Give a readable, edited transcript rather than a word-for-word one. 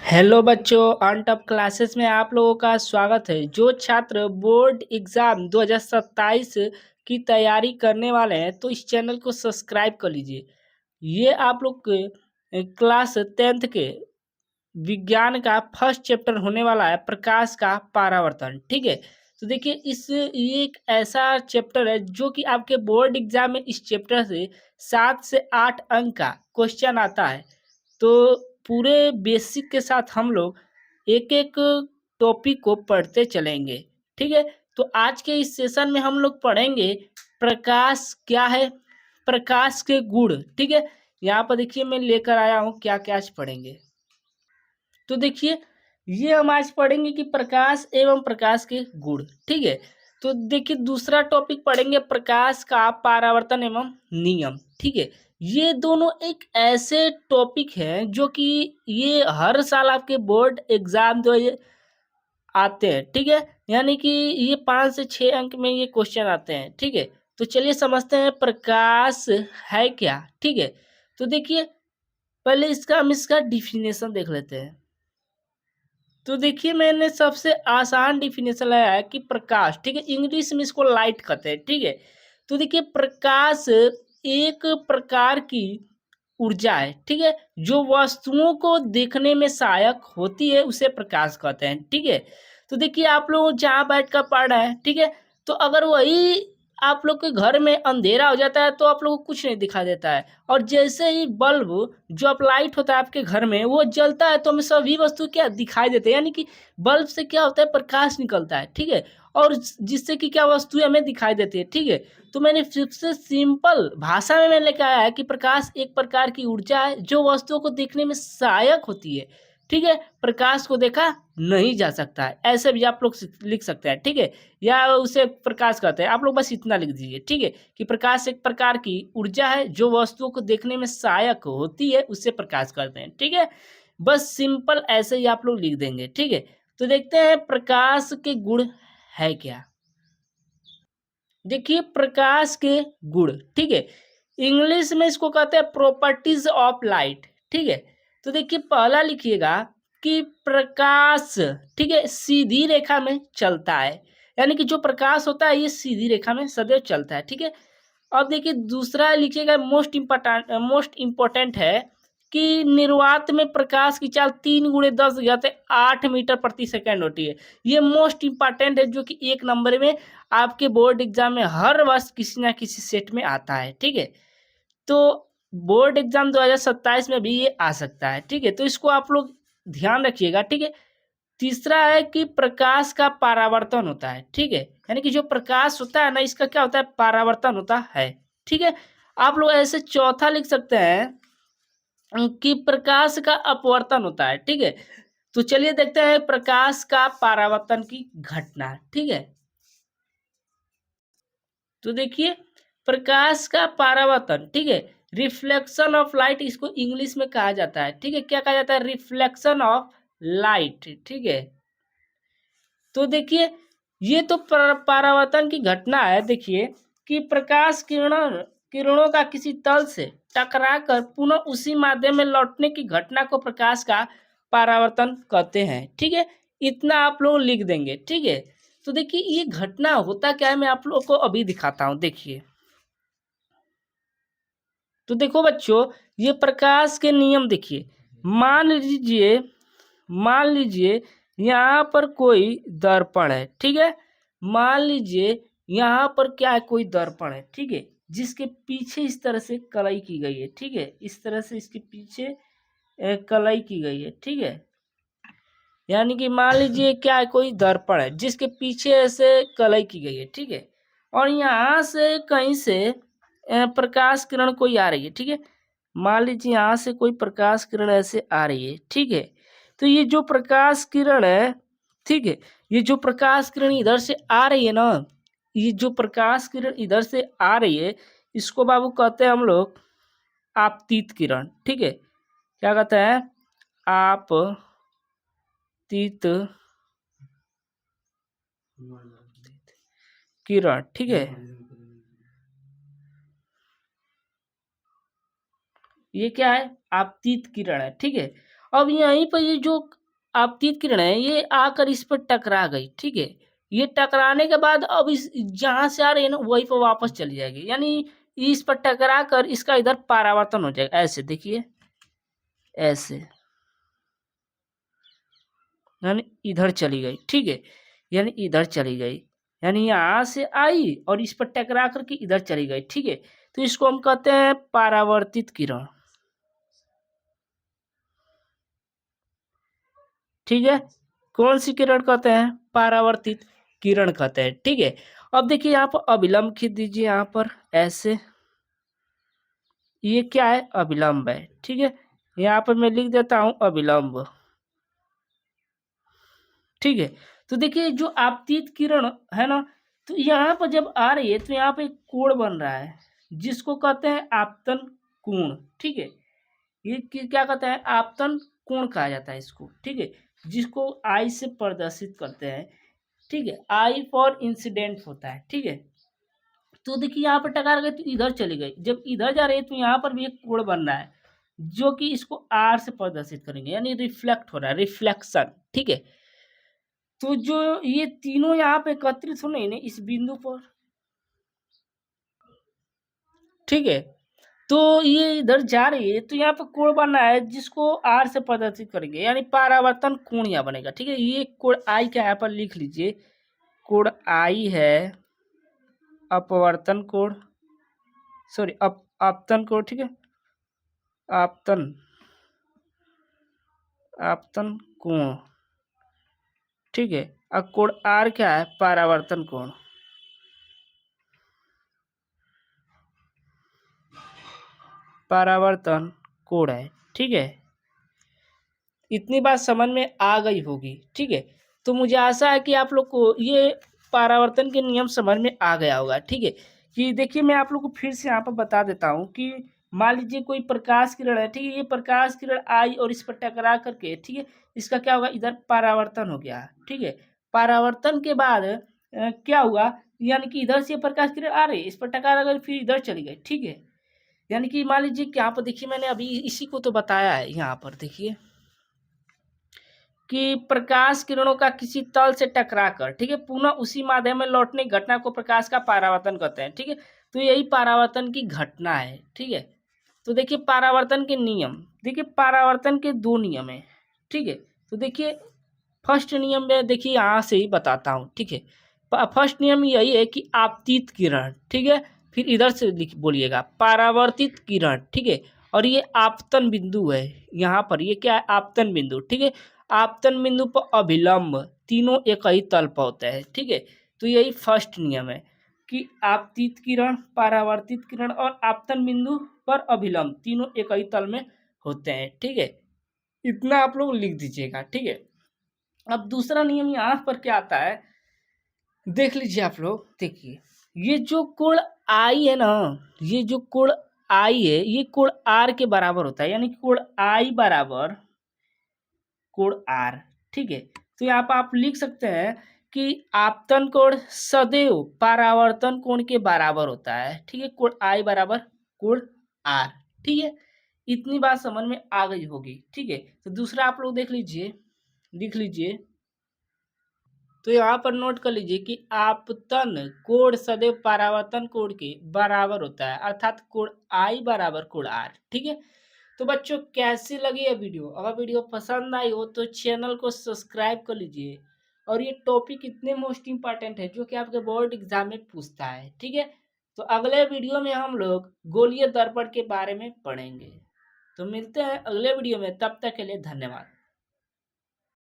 Hello बच्चों, on top classes में आप लोगों का स्वागत है। जो छात्र बोर्ड एग्ज़ाम 2027 की तैयारी करने वाले हैं तो इस चैनल को सब्सक्राइब कर लीजिए। ये आप लोग के क्लास 10th के विज्ञान का फर्स्ट चैप्टर होने वाला है, प्रकाश का परावर्तन। ठीक है, तो देखिए ये एक ऐसा चैप्टर है जो कि आपके बोर्ड एग्जाम में इस चैप्टर से 7 से 8 अंक का क्वेश्चन आता है। तो पूरे बेसिक के साथ हम लोग एक एक टॉपिक को पढ़ते चलेंगे। ठीक है, तो आज के इस सेशन में हम लोग पढ़ेंगे प्रकाश क्या है, प्रकाश के गुण। ठीक है, यहाँ पर देखिए मैं लेकर आया हूँ क्या क्या आज पढ़ेंगे। तो देखिए ये हम आज पढ़ेंगे कि प्रकाश एवं प्रकाश के गुण। ठीक है, तो देखिए दूसरा टॉपिक पढ़ेंगे प्रकाश का परावर्तन एवं नियम। ठीक है, ये दोनों एक ऐसे टॉपिक हैं जो कि ये हर साल आपके बोर्ड एग्जाम जो ये आते हैं। ठीक है, यानी कि ये 5 से 6 अंक में ये क्वेश्चन आते हैं। ठीक है, तो चलिए समझते हैं प्रकाश है क्या। ठीक है, तो देखिए पहले हम इसका डिफिनेशन देख लेते हैं। तो देखिए मैंने सबसे आसान डिफिनेशन लगाया है कि प्रकाश, ठीक है, इंग्लिश में इसको लाइट कहते हैं। ठीक है, तो देखिए प्रकाश एक प्रकार की ऊर्जा है। ठीक है, जो वस्तुओं को देखने में सहायक होती है उसे प्रकाश कहते हैं। ठीक है, तो देखिए आप लोग जहाँ बैठ कर पढ़ रहे हैं, ठीक है, तो अगर वही आप लोग के घर में अंधेरा हो जाता है तो आप लोगों को कुछ नहीं दिखाई देता है। और जैसे ही बल्ब जो अब लाइट होता है आपके घर में वो जलता है तो हमें सभी वस्तु क्या दिखाई देते हैं, यानी कि बल्ब से क्या होता है, प्रकाश निकलता है। ठीक है, और जिससे कि क्या वस्तुएं हमें दिखाई देती है। ठीक है, तो मैंने सबसे सिंपल भाषा में मैंने कहा है कि प्रकाश एक प्रकार की ऊर्जा है जो वस्तुओं को देखने में सहायक होती है। ठीक है, प्रकाश को देखा नहीं जा सकता है, ऐसे भी आप लोग लिख सकते हैं। ठीक है, या उसे प्रकाश कहते हैं, आप लोग बस इतना लिख दीजिए। ठीक है, कि प्रकाश एक प्रकार की ऊर्जा है जो वस्तुओं को देखने में सहायक होती है, उससे प्रकाश कहते हैं। ठीक है, बस सिंपल ऐसे ही आप लोग लिख देंगे। ठीक है, तो देखते हैं प्रकाश के गुण है क्या। देखिए प्रकाश के गुण, ठीक है, इंग्लिश में इसको कहते हैं प्रॉपर्टीज ऑफ लाइट। ठीक है, तो देखिए पहला लिखिएगा कि प्रकाश, ठीक है, सीधी रेखा में चलता है, यानी कि जो प्रकाश होता है ये सीधी रेखा में सदैव चलता है। ठीक है, अब देखिए दूसरा लिखिएगा मोस्ट इम्पोर्टेंट है कि निर्वात में प्रकाश की चाल 3 × 10⁻8 मीटर प्रति सेकंड होती है। ये मोस्ट इम्पोर्टेंट है जो कि 1 नंबर में आपके बोर्ड एग्जाम में हर वर्ष किसी ना किसी सेट में आता है। ठीक है, तो बोर्ड एग्जाम 2027 में भी ये आ सकता है। ठीक है, तो इसको आप लोग ध्यान रखिएगा। ठीक है, तीसरा है कि प्रकाश का परावर्तन होता है। ठीक है, यानी कि जो प्रकाश होता है ना इसका क्या होता है, परावर्तन होता है। ठीक है, आप लोग ऐसे चौथा लिख सकते हैं कि प्रकाश का अपवर्तन होता है। ठीक है, तो चलिए देखते हैं प्रकाश का परावर्तन की घटना। ठीक है, तो देखिए प्रकाश का परावर्तन, ठीक है, रिफ्लेक्शन ऑफ लाइट इसको इंग्लिश में कहा जाता है। ठीक है, क्या कहा जाता है, रिफ्लेक्शन ऑफ लाइट। ठीक है, तो देखिए ये तो परावर्तन की घटना है। देखिए कि प्रकाश किरणों का किसी तल से टकराकर पुनः उसी माध्यम में लौटने की घटना को प्रकाश का परावर्तन कहते हैं। ठीक है, इतना आप लोग लिख देंगे। ठीक है, तो देखिए ये घटना होता क्या है मैं आप लोग को अभी दिखाता हूँ। देखिए, तो देखो बच्चों ये प्रकाश के नियम देखिए, मान लीजिए मान लीजिए यहाँ पर कोई दर्पण है। ठीक है, मान लीजिए यहाँ पर क्या है, कोई दर्पण है। ठीक है, जिसके पीछे इस तरह से कलाई की गई है। ठीक है, इस तरह से इसके पीछे कलाई की गई है। ठीक है, यानी कि मान लीजिए क्या है, कोई दर्पण है जिसके पीछे ऐसे कलाई की गई है। ठीक है, और यहाँ से कहीं से प्रकाश किरण कोई आ रही है। ठीक है, मान लीजिए यहाँ से कोई प्रकाश किरण ऐसे आ रही है। ठीक है, तो ये जो प्रकाश किरण है, ठीक है, ये जो प्रकाश किरण इधर से आ रही है ना, ये जो प्रकाश किरण इधर से आ रही है इसको बाबू कहते हैं हम लोग आपतित किरण। ठीक है, क्या कहते हैं, आपतित किरण। ठीक है, ये क्या है, आपतित किरण है। ठीक है, अब यहीं पर ये जो आपतित किरण है ये आकर इस पर टकरा गई, ठीक है। ये टकराने के बाद अब इस जहाँ से आ रही है ना वहीं पर वापस चली जाएगी, यानी इस पर टकरा कर इसका इधर परावर्तन हो जाएगा। ऐसे देखिए, ऐसे यानी इधर चली गई, ठीक है। यानी इधर चली गई, यानी यहाँ से आई और इस पर टकरा करके इधर चली गई, ठीक है। तो इसको हम कहते हैं परावर्तित किरण, ठीक है। कौन सी किरण कहते हैं? परावर्तित किरण कहते हैं, ठीक है। अब देखिए यहाँ पर अभिलंब खींच दीजिए, यहाँ पर ऐसे, ये क्या है? अभिलंब है, ठीक है। यहाँ पर मैं लिख देता हूं अभिलंब, ठीक है। तो देखिए जो आपतित किरण है ना, तो यहाँ पर जब आ रही है तो यहाँ पे एक कोण बन रहा है जिसको कहते हैं आपतन कोण, ठीक है। ये क्या कहते हैं? आपतन कोण कहा जाता है इसको, ठीक है। जिसको आई से प्रदर्शित करते हैं, ठीक है। आई फॉर इंसिडेंट होता है, ठीक है। तो देखिए यहाँ पर टकरा गई तो इधर चली गई, जब इधर जा रही है तो यहाँ पर भी एक कोण बन रहा है जो कि इसको आर से प्रदर्शित करेंगे, यानी रिफ्लेक्ट हो रहा है, रिफ्लेक्शन, ठीक है। तो जो ये तीनों यहाँ पे एकत्रित होने हैं इस बिंदु पर, ठीक है। तो ये इधर जा रही है तो यहाँ पे कोण बनना है जिसको आर से प्रदर्शित करेंगे, यानी परावर्तन कोण यहाँ बनेगा, ठीक है। ये कोण आई का यहाँ पर लिख लीजिए, कोण आई है अपवर्तन कोण, सॉरी आपतन कोण, ठीक है। आपतन आपतन कोण, ठीक है। अब कोण आर क्या है? परावर्तन कोण, परावर्तन कोण है, ठीक है। इतनी बात समझ में आ गई होगी, ठीक है। तो मुझे आशा है कि आप लोग को ये परावर्तन के नियम समझ में आ गया होगा, ठीक है। कि देखिए मैं आप लोग को फिर से यहाँ पर बता देता हूँ कि मान लीजिए कोई प्रकाश किरण है, ठीक है। ये प्रकाश किरण आई और इस पर टकरा करके, ठीक है, इसका क्या होगा? इधर परावर्तन हो गया, ठीक है। परावर्तन के बाद क्या हुआ? यानी कि इधर से प्रकाश किरण आ रही है, इस पर टकरा कर फिर इधर चली गई, ठीक है। यानी कि मान लीजिए कि यहाँ पर देखिए मैंने अभी इसी को तो बताया है, यहाँ पर देखिए कि प्रकाश किरणों का किसी तल से टकराकर, ठीक है, पुनः उसी माध्यम में लौटने की घटना को प्रकाश का परावर्तन कहते हैं, ठीक है। तो यही परावर्तन की घटना है, ठीक है। तो देखिए परावर्तन के नियम, देखिए परावर्तन के दो नियम है, ठीक है। तो देखिए फर्स्ट नियम में देखिए यहाँ से ही बताता हूँ, ठीक है। फर्स्ट नियम यही है कि आपतित किरण, ठीक है। फिर इधर से लिख बोलिएगा परावर्तित किरण, ठीक है। और ये आपतन बिंदु है, यहाँ पर ये क्या है? आपतन बिंदु, ठीक है। आपतन बिंदु पर अभिलंब, तीनों एक ही तल पर होता है, ठीक है। तो यही फर्स्ट नियम है कि आपतित किरण, परावर्तित किरण और आपतन बिंदु पर अभिलंब तीनों एक ही तल में होते हैं, ठीक है। इतना आप लोग लिख दीजिएगा, ठीक है। अब दूसरा नियम यहाँ पर क्या आता है, देख लीजिए आप लोग, देखिए ये जो कोण आई है ना, ये जो कोण आई है ये कोण आर के बराबर होता है, यानी कोण आई बराबर कोण आर, ठीक है। तो यहाँ पर आप लिख सकते हैं कि आपतन कोण सदैव परावर्तन कोण के बराबर होता है, ठीक है। कोण आई बराबर कोण आर, ठीक है। इतनी बात समझ में आ गई होगी, ठीक है। तो दूसरा आप लोग देख लीजिए, लिख लीजिए। तो यहाँ पर नोट कर लीजिए कि आपतन कोण सदैव परावर्तन कोण के बराबर होता है, अर्थात कोण आई बराबर कोण आर, ठीक है। तो बच्चों कैसी लगी ये वीडियो? अगर वीडियो पसंद आई हो तो चैनल को सब्सक्राइब कर लीजिए। और ये टॉपिक इतने मोस्ट इंपॉर्टेंट है जो कि आपके बोर्ड एग्जाम में पूछता है, ठीक है। तो अगले वीडियो में हम लोग गोलीय दर्पण के बारे में पढ़ेंगे। तो मिलते हैं अगले वीडियो में, तब तक के लिए धन्यवाद।